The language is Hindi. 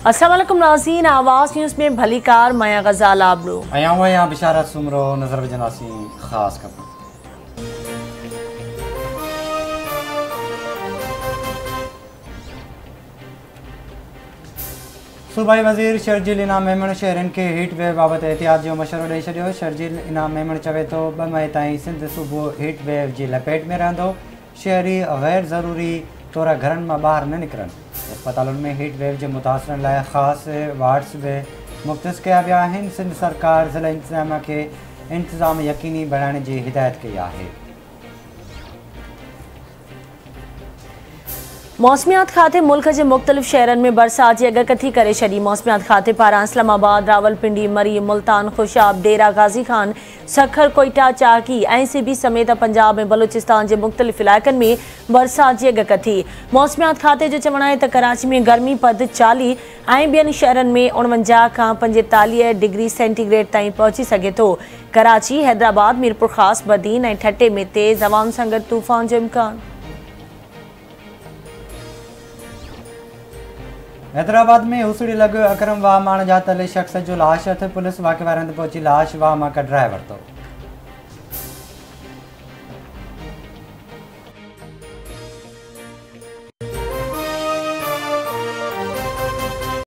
अस्सलाम वालेकुम नाज़रीन, आवाज़ न्यूज़ में भली कार मैं गज़ाल आबरू आया बिशारत सुमरो नजर वजनासी खास खबर। सूबाई वज़ीर शर्जील इनाम मेमण शहरन के हीट वेव बाबत एहतियात जो मशवरो ॾेई छॾियो। शर्जील इनाम मेमण चवे तो 2 मई ताईं सिंध सूबो हीट वेव जी लपेट में रहंदो। शहरी गैर ज़रूरी तौर घरनि मां ॿाहिरि न निकिरनि। अस्पतालुनि में हीट वेव जे मुतासिरनि लाइ ख़ासि वार्ड्स बि मुख़्तस कया विया आहिनि। सिंध सरकार ज़िला इंतज़ामिया खे इंतज़ाम यकीनी बणाइण जी हिदायत कई आहे। मौसमियात खाते मुल्क के मुख्तलिफ शहरन में बरसात की अगकथी करे छड़ी। मौसमियात खाते पारां इस्लामाबाद, रावलपिंडी, मरी, मुल्तान, खुशाब, डेरा गाज़ी खान, सखर, कोयटा, चाकी CB समेत पंजाब में बलूचिस्तान के मुख्तलिफ इलाक़न में बरसात की अगकथी। मौसमियात खाते जो चवण है कराची में गर्मी पद 40 ऐं ॿियनि शहरन में 49 खां 45 डिग्री सेंटीग्रेड ताईं पहुची सके तो। कराची, हैदराबाद, मीरपुर ख़ास, बदीन ऐं ठटे में तेज़ हवाउनि सां गॾु तूफ़ान जो इम्कान। हैदराबाद में हुसड़ी लॻ अकरम वाह माण्हू जातल शख़्स जो लाश हथ। पुलिस वाक़े वारनि ते पहुची लाश वाह मां कढाए वरितो।